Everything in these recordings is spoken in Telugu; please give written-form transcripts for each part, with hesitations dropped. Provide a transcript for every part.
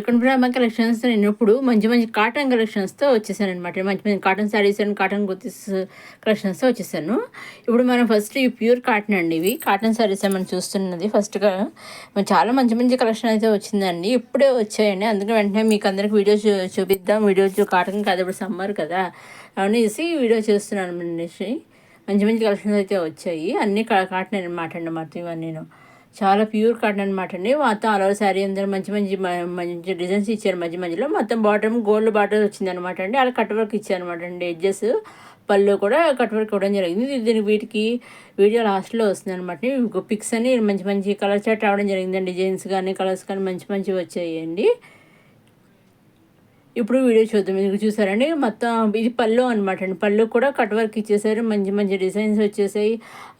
Welcome to Rama collections. నేను ఇప్పుడు మంచి మంచి కాటన్ కలెక్షన్స్తో వచ్చేసాను అనమాట. మంచి మంచి cotton saris and cotton kurtis కలెక్షన్స్తో వచ్చేసాను. ఇప్పుడు మనం ఫస్ట్ ఈ ప్యూర్ కాటన్ అండి, ఇవి కాటన్ శారీస్ మనం చూస్తున్నది. ఫస్ట్గా చాలా మంచి మంచి కలెక్షన్ అయితే వచ్చిందండి, ఇప్పుడే వచ్చాయండి. అందుకే వెంటనే మీకు అందరికి వీడియో చూపిద్దాం. వీడియో కాటన్ కాదు, ఇప్పుడు సమ్మర్ కదా అనేసి వీడియో చేస్తున్నాను అనేసి. మంచి మంచి కలెక్షన్స్ అయితే వచ్చాయి, అన్నీ కాటన్ అనమాట అండి. మొత్తం ఇవన్నీ నేను చాలా ప్యూర్ కాటన్ అనమాట అండి. మొత్తం ఆల్ ఓవర్ శారీ అందరూ మంచి మంచి మంచి డిజైన్స్ ఇచ్చారు. మధ్య మధ్యలో మొత్తం బాటమ్ గోల్డ్ బాటర్ వచ్చింది అనమాట అండి. అలా కట్ వర్క్ ఇచ్చారు అనమాట అండి. ఎడ్జెస్ పళ్ళు కూడా కట్ వర్క్ ఇవ్వడం జరిగింది. దీనికి వీటికి వీడియో లాస్ట్లో వస్తుంది అనమాట. పిక్స్ అని మంచి మంచి కలర్ చార్ట్ రావడం జరిగిందండి. డిజైన్స్ కానీ కలర్స్ కానీ మంచి మంచివి వచ్చాయండి. ఇప్పుడు వీడియో చూద్దాం. మీరు చూసారండి, మొత్తం ఇది పళ్ళు అనమాట అండి. పళ్ళు కూడా కట్ వర్క్ ఇచ్చేసారు, మంచి మంచి డిజైన్స్ వచ్చేసాయి.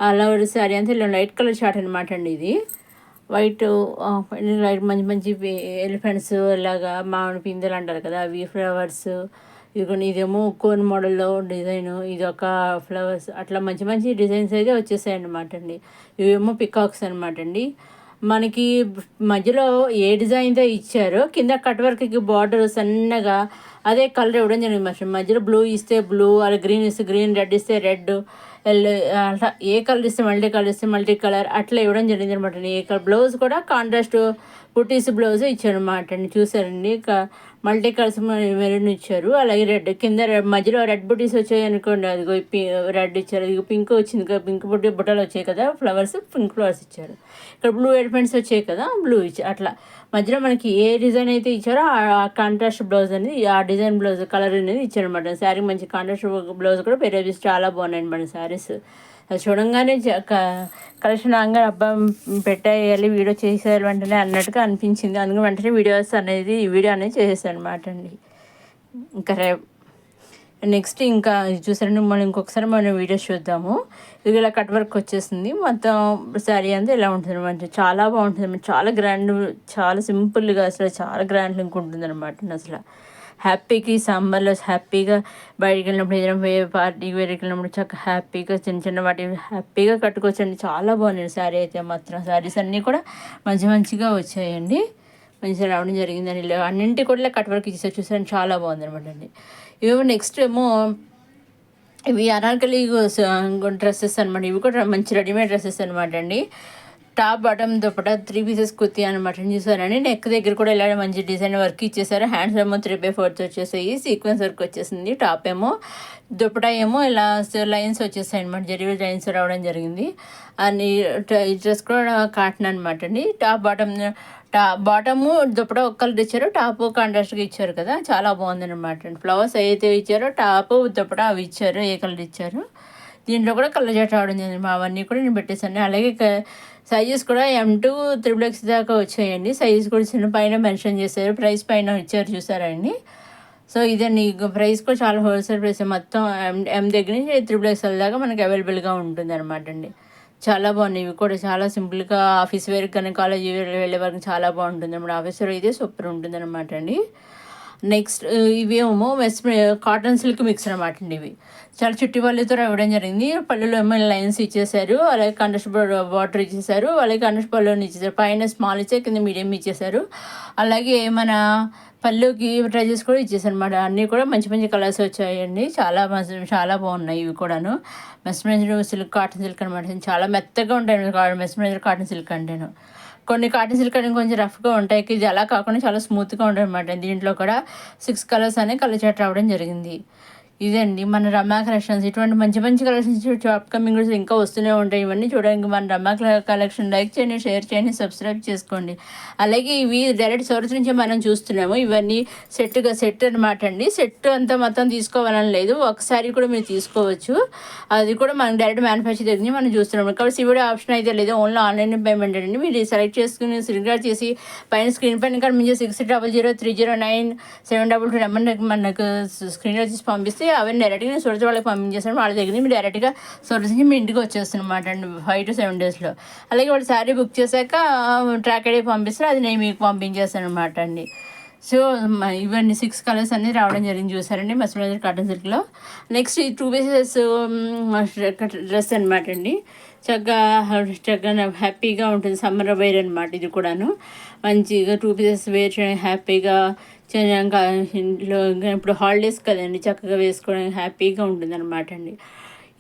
అలా శారీ అంతా ఇలా లైట్ కలర్ షార్ట్ అనమాట అండి. ఇది వైట్ లైట్ మంచి మంచి ఎలిఫెంట్స్ ఇలాగా మామిడి పిందెలు అంటారు కదా, అవి ఫ్లవర్స్. ఇదేమో కోన్ మోడల్లో డిజైన్, ఇది ఒక ఫ్లవర్స్, అట్లా మంచి మంచి డిజైన్స్ అయితే వచ్చేసాయి అనమాట అండి. ఇవేమో పికాక్స్ అనమాట అండి. మనకి మధ్యలో ఏ డిజైన్తో ఇచ్చారో కింద కట్ వర్క్కి బార్డర్ సన్నగా అదే కలర్ ఇవ్వడం జరిగింది. మధ్యలో బ్లూ ఇస్తే బ్లూ, అలా గ్రీన్ ఇస్తే గ్రీన్, రెడ్ ఇస్తే రెడ్, ఎల్లో, అట్లా ఏ కలర్ ఇస్తే మల్టీ కలర్ ఇస్తే మల్టీ కలర్ అట్లా ఇవ్వడం జరిగింది అనమాట. ఏ కలర్ బ్లౌజ్ కూడా కాంట్రాస్ట్ బుటీస్ బ్లౌజ్ ఇచ్చారు అనమాట అండి. చూసారండి, మల్టీ కలర్స్ మెరూన్ ఇచ్చారు. అలాగే రెడ్ కింద మధ్యలో రెడ్ బుటీస్ వచ్చాయి అనుకోండి, అదిగో రెడ్ ఇచ్చారు. అది పింక్ వచ్చింది కదా, పింక్ బుట్టలు వచ్చాయి కదా ఫ్లవర్స్, పింక్ ఫ్లవర్స్ ఇచ్చారు. ఇక్కడ బ్లూ ఎలిఫెంట్స్ వచ్చాయి కదా, బ్లూ ఇచ్చారు. అట్లా మధ్యలో మనకి ఏ డిజైన్ అయితే ఇచ్చారో ఆ కాంట్రాస్ట్ బ్లౌజ్ అనేది, ఆ డిజైన్ బ్లౌజ్ కలర్ అనేది ఇచ్చారనమాట. శారీ మంచి కాంట్రాస్ట్ బ్లౌజ్ కూడా వేరే చాలా బాగున్నాయి అనమాట శారీస్. అది చూడంగానే కలెక్షన్ రాగానే అబ్బా పెట్టేయాలి, వీడియో చేసేయాలి వెంటనే అన్నట్టుగా అనిపించింది. అందుకని వెంటనే వీడియో అనేది చేసేసాను అనమాట అండి. ఇంకా నెక్స్ట్ ఇంకా చూసారండి, మనం ఇంకొకసారి మనం వీడియోస్ చూద్దాము. ఇది ఇలా కట్ వర్క్ వచ్చేసింది, మొత్తం శారీ అంతా ఇలా ఉంటుంది అనమాట. చాలా బాగుంటుంది, చాలా గ్రాండ్, చాలా సింపుల్గా అసలు చాలా గ్రాండ్ లుక్ ఉంటుంది అనమాట. అసలు హ్యాపీకి సమ్మర్లో హ్యాపీగా బయటికి వెళ్ళినప్పుడు, ఏదైనా పార్టీకి వెళ్ళినప్పుడు చక్కగా హ్యాపీగా చిన్న చిన్న వాటి హ్యాపీగా కట్టుకోవచ్చండి. చాలా బాగున్నాయి శారీ అయితే మాత్రం. శారీస్ అన్నీ కూడా మంచి మంచిగా వచ్చాయండి, మంచిగా రావడం జరిగిందని. అన్నింటి కూడా కట్ వర్క్ ఇచ్చేసారు. చూసారని చాలా బాగుంది అనమాట అండి. ఇవేమో నెక్స్ట్ ఏమో ఇవి అనార్కలి డ్రెస్సెస్ అనమాట. ఇవి కూడా మంచి రెడీమేడ్ డ్రెస్సెస్ అనమాట అండి. Top bottom dupatta 3 pieces kurti అనమాట. చూసారని నెక్ దగ్గర కూడా ఇలా మంచి డిజైన్ వర్క్ ఇచ్చేసారు. హ్యాండ్స్ ఏమో 3/4 వచ్చేసాయి, సీక్వెన్స్ వర్క్ వచ్చేసింది. టాప్ ఏమో దుపట్టా ఏమో ఇలా లైన్స్ వచ్చేసాయి అనమాట, జరిగే లైన్స్ రావడం జరిగింది. అని ఈ డ్రెస్ కూడా కాటన్ అనమాట అండి. బాటము దుపట్టా ఒక కలర్ ఇచ్చారు, టాప్ కాంట్రాస్ట్గా ఇచ్చారు కదా, చాలా బాగుందన్నమాట అండి. ఫ్లవర్స్ అయితే ఇచ్చారో టాప్ దుపట్టా అవి ఇచ్చారు, ఏ కలర్ ఇచ్చారు. దీంట్లో కూడా కలర్ జట్ రావడం జరిగింది. అవన్నీ కూడా నేను పెట్టేశాను. అలాగే సైజెస్ కూడా M2 XXX దాకా వచ్చాయండి. సైజెస్ కూడా చిన్న పైన మెన్షన్ చేశారు, ప్రైస్ పైన ఇచ్చారు చూసారండి. సో ఇదండి, ప్రైస్ కూడా చాలా హోల్సేల్ ప్రైస్, మొత్తం M దగ్గర నుంచి XXXL దాకా మనకి అవైలబుల్గా ఉంటుంది అనమాట అండి. చాలా బాగున్నాయి. ఇవి కూడా చాలా సింపుల్గా ఆఫీస్ వేర్ కానీ కాలేజ్ వెళ్ళే వరకు చాలా బాగుంటుంది అనమాట. ఆఫీస్ వేర్ అయితే సూపర్ ఉంటుంది అనమాట అండి. నెక్స్ట్ ఇవేమో కాటన్ సిల్క్ మిక్స్ అనమాట అండి. ఇవి చాలా చుట్టి పళ్ళుతో ఇవ్వడం జరిగింది. పళ్ళులో ఏమో లైన్స్ ఇచ్చేసారు, అలాగే కండస్ట్ బార్డర్ ఇచ్చేసారు, అలాగే కండస్ట్ పళ్ళుని ఇచ్చేసారు. పైన స్మాల్ ఇచ్చే, కింద మీడియం ఇచ్చేసారు. అలాగే మన పళ్ళుకి ట్రైజెస్ కూడా ఇచ్చేసారు అనమాట. అన్నీ కూడా మంచి మంచి కలర్స్ వచ్చాయండి. చాలా బాగున్నాయి. ఇవి కూడాను మెస్మరైజ్డ్ సిల్క్, కాటన్ సిల్క్ అనమాట. చాలా మెత్తగా ఉంటాయి మెస్మరైజ్డ్ కాటన్ సిల్క్ అంటేను. కొన్ని కాటన్ సిల్క్ అని కొంచెం రఫ్గా ఉంటాయి, ఇది అలా కాకుండా చాలా స్మూత్గా ఉంటాయి అనమాట. దీంట్లో కూడా 6 కలర్స్ అనే కలర్ చార్ట్ రావడం జరిగింది. ఇదండి మన రమా కలెక్షన్స్. ఇటువంటి మంచి మంచి కలెక్షన్స్ అప్కమింగ్ రోజు ఇంకా వస్తూనే ఉంటాయి. ఇవన్నీ చూడడానికి మన రమా కలెక్షన్ లైక్ చేయండి, షేర్ చేయండి, సబ్స్క్రైబ్ చేసుకోండి. అలాగే ఇవి డైరెక్ట్ సోర్స్ నుంచి మనం చూస్తున్నాము. ఇవన్నీ సెట్ అనమాట అండి. సెట్ అంతా మొత్తం తీసుకోవాలని లేదు, ఒకసారి కూడా మీరు తీసుకోవచ్చు. అది కూడా మనం డైరెక్ట్ మ్యానుఫ్యాక్చర్ దగ్గర నుంచి మనం చూస్తున్నాము. కాబట్టి సివిడి ఆప్షన్ అయితే లేదు, ఓన్లీ ఆన్లైన్ పేమెంట్ అండి. మీరు సెలెక్ట్ చేసుకుని స్క్రీన్ చేసి పైన స్క్రీన్ పైన కానీ మీరు 600030097222 నెంబర్ మనకు స్క్రీన్ చేసి పంపిస్తే అవన్నీ డైరెక్ట్గా నేను సొరచ వాళ్ళకి పంపించేస్తాను. వాళ్ళ దగ్గర మీరు డైరెక్ట్గా సొరచ నుంచి మీ ఇంటికి వచ్చేస్తాను అనమాట అండి 5 to 7 డేస్లో. అలాగే వాళ్ళు శారీ బుక్ చేశాక ట్రాక్ ఐడి పంపిస్తారు, అది నేను మీకు పంపించేస్తాను అనమాట అండి. సో ఇవన్నీ 6 కలర్స్ అన్నీ రావడం జరిగింది చూసారండి మస్లిన్ బజార్ కాటన్ సిల్క్లో. నెక్స్ట్ ఈ 2 పీసెస్ డ్రెస్ అనమాట అండి. చక్కగా హ్యాపీగా ఉంటుంది, సమ్మర్ వేర్ అనమాట. ఇది కూడాను మంచిగా 2 పీసెస్ వేర్ చేయడానికి హ్యాపీగా ఇంకా ఇంట్లో ఇప్పుడు హాలిడేస్ కదండి, చక్కగా వేసుకోవడానికి హ్యాపీగా ఉంటుంది అనమాట అండి.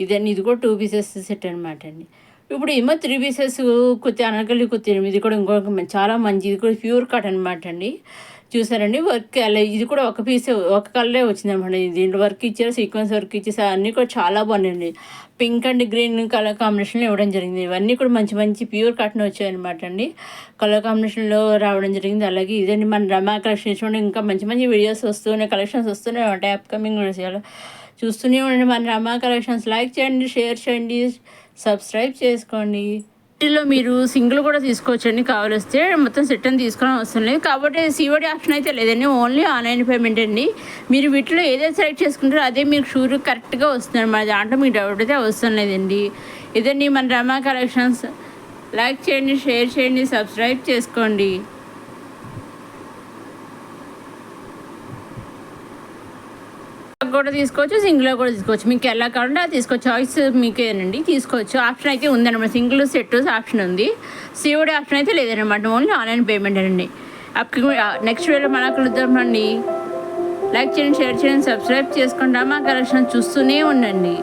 ఇది కూడా 2 పీసెస్ సెట్ అనమాట అండి. ఇప్పుడు ఏమో 3 పీసెస్ కుర్తి, అనర్కలి కుర్తి. ఇది కూడా ఇంకొక చాలా మంచి, ఇది కూడా ప్యూర్ కాటన్ అనమాట అండి. చూసారండి వర్క్ అలా, ఇది కూడా ఒక పీస్ ఒక కలరే వచ్చిందన్నమాట. దీంట్లో వర్క్ ఇచ్చారు, సీక్వెన్స్ వర్క్ ఇచ్చేసి అన్నీ కూడా చాలా బాగున్నాయండి. పింక్ అండ్ గ్రీన్ కలర్ కాంబినేషన్లో ఇవ్వడం జరిగింది. ఇవన్నీ కూడా మంచి మంచి ప్యూర్ కాటన్ వచ్చాయన్నమాట అండి, కలర్ కాంబినేషన్లో రావడం జరిగింది. అలాగే ఇదండి మన రమా కలెక్షన్ చూడండి, ఇంకా మంచి మంచి వీడియోస్ వస్తూనే, కలెక్షన్స్ వస్తూనే ఉంటాయి. అప్కమింగ్ వీడియోస్ చూస్తూనే ఉండండి మన రమా కలెక్షన్స్. లైక్ చేయండి, షేర్ చేయండి, సబ్స్క్రైబ్ చేసుకోండి. వీటిలో మీరు సింగిల్ కూడా తీసుకోవచ్చండి, కావాలిస్తే మొత్తం సెట్ అని తీసుకోవడం అవసరం లేదు. కాబట్టి సిఓడి ఆప్షన్ అయితే లేదండి, ఓన్లీ ఆన్లైన్ పేమెంట్ అండి. మీరు వీటిలో ఏదైతే సెలెక్ట్ చేసుకుంటారో అదే మీకు షూర్ కరెక్ట్గా వస్తుంది అన్నమాట. దాంట్లో మీకు డౌట్ అయితే అవసరం లేదండి. ఇదండి మన రమా కలెక్షన్స్. లైక్ చేయండి, షేర్ చేయండి, సబ్స్క్రైబ్ చేసుకోండి. కూడా తీసుకోవచ్చు, సింగిల్ కూడా తీసుకోవచ్చు, మీకు ఎలా కావాలంటే అది తీసుకోవచ్చు. చాయిస్ మీకేనండి, తీసుకోవచ్చు. ఆప్షన్ అయితే ఉందన్నమాట, సింగిల్ సెట్ ఆప్షన్ ఉంది. సిఓడి ఆప్షన్ అయితే లేదనమాట, ఓన్లీ ఆన్లైన్ పేమెంట్ అండి. నెక్స్ట్ వీడియో మనకు కలుద్దామండి. లైక్ చేయండి, షేర్ చేయండి, సబ్స్క్రైబ్ చేసుకోండి. మా కలెక్షన్ చూస్తూనే ఉండండి.